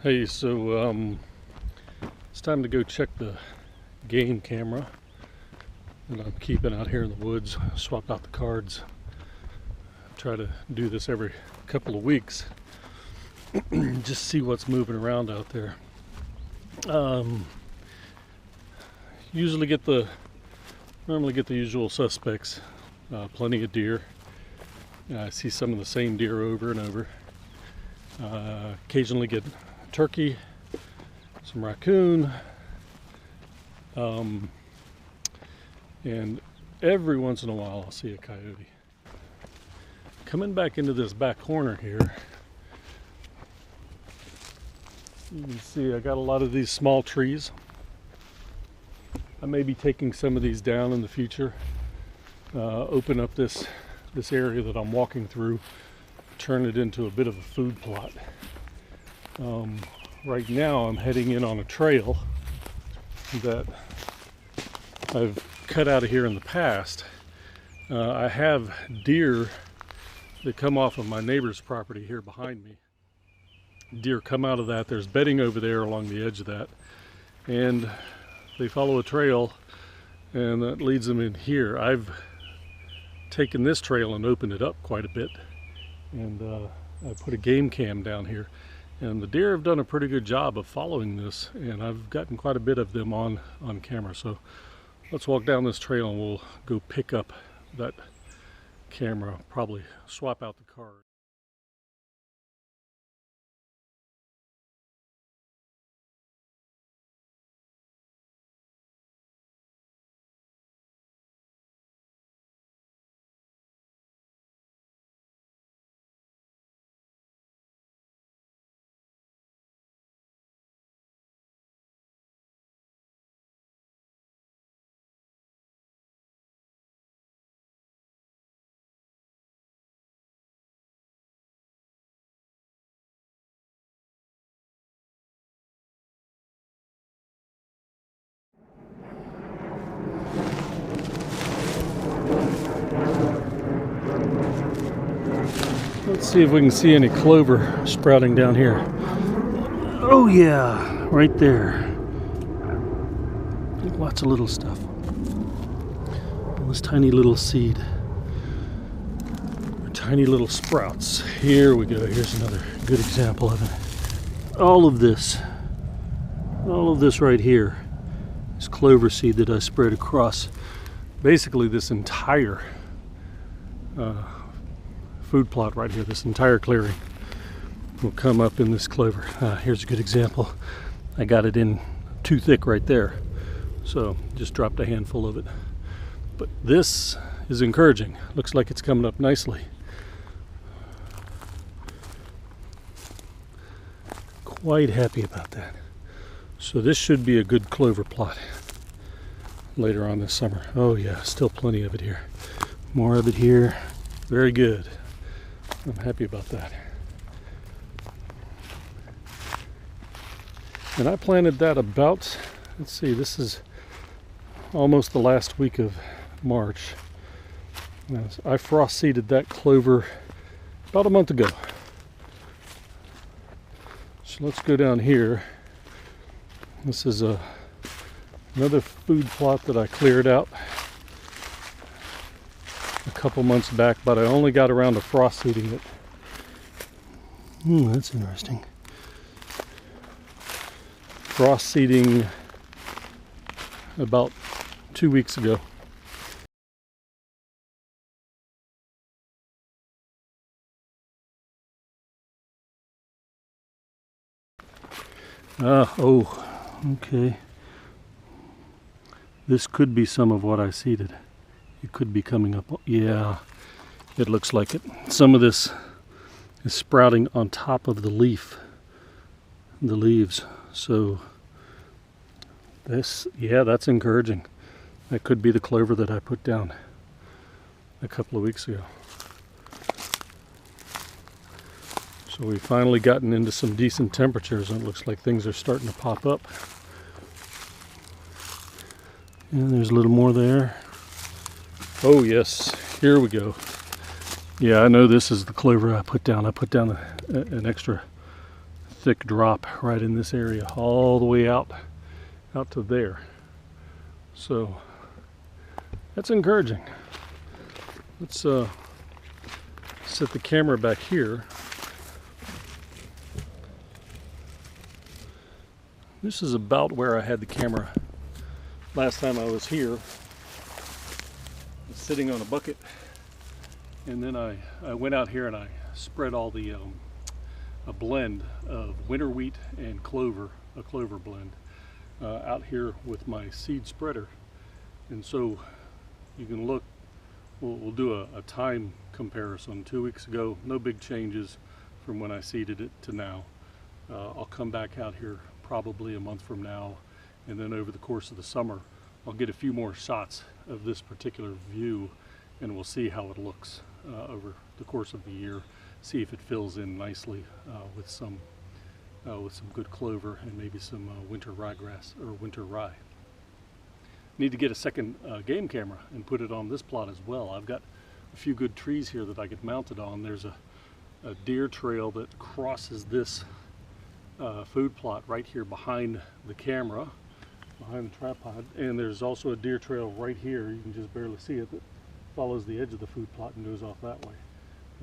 Hey, so it's time to go check the game camera that I'm keeping out here in the woods. Swap out the cards. Try to do this every couple of weeks. Just see what's moving around out there. Normally get the usual suspects. Plenty of deer. I see some of the same deer over and over. Occasionally get turkey, some raccoon, and every once in a while I'll see a coyote. Coming back into this back corner here, you can see I got a lot of these small trees. I may be taking some of these down in the future, open up this area that I'm walking through, turn it into a bit of a food plot. Right now I'm heading in on a trail that I've cut out of here in the past. I have deer that come off of my neighbor's property here behind me. Deer come out of that. There's bedding over there along the edge of that, and they follow a trail and that leads them in here. I've taken this trail and opened it up quite a bit, and I put a game cam down here, and the deer have done a pretty good job of following this, and I've gotten quite a bit of them on camera. So let's walk down this trail and we'll go pick up that camera, probably swap out the card. Let's see if we can see any clover sprouting down here. Oh yeah, right there. Lots of little stuff. All this tiny little seed. Tiny little sprouts. Here we go. Here's another good example of it. All of this right here is clover seed that I spread across basically this entire food plot right here. This entire clearing will come up in this clover. Here's a good example. I got it in too thick right there, so just dropped a handful of it. But this is encouraging. Looks like it's coming up nicely. Quite happy about that. So this should be a good clover plot later on this summer. Oh yeah, still plenty of it here. More of it here. Very good. I'm happy about that. And I planted that about, let's see, this is almost the last week of March. I frost seeded that clover about a month ago. So let's go down here. This is another food plot that I cleared out a couple months back, but I only got around to frost seeding it. That's interesting. Frost seeding about 2 weeks ago. Oh, okay. This could be some of what I seeded. It could be coming up. Yeah, it looks like it. Some of this is sprouting on top of the leaves. So that's encouraging. That could be the clover that I put down a couple of weeks ago. So we've finally gotten into some decent temperatures, and it looks like things are starting to pop up. And there's a little more there. Oh yes, here we go. Yeah, I know this is the clover I put down. I put down an extra thick drop right in this area, all the way out to there. So that's encouraging. Let's set the camera back here. This is about where I had the camera last time I was here. Sitting on a bucket, and then I went out here and I spread all the a blend of winter wheat and clover, a clover blend, out here with my seed spreader. And so you can look, we'll do a time comparison. 2 weeks ago, no big changes from when I seeded it to now. I'll come back out here probably a month from now, and then over the course of the summer I'll get a few more shots of this particular view, and we'll see how it looks over the course of the year. See if it fills in nicely with some good clover and maybe some winter ryegrass or winter rye. Need to get a second game camera and put it on this plot as well. I've got a few good trees here that I could mount it on. There's a deer trail that crosses this food plot right here behind the camera, behind the tripod, and there's also a deer trail right here, you can just barely see it, that follows the edge of the food plot and goes off that way.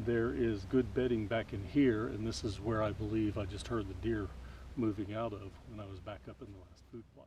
There is good bedding back in here, and this is where I believe I just heard the deer moving out of when I was back up in the last food plot.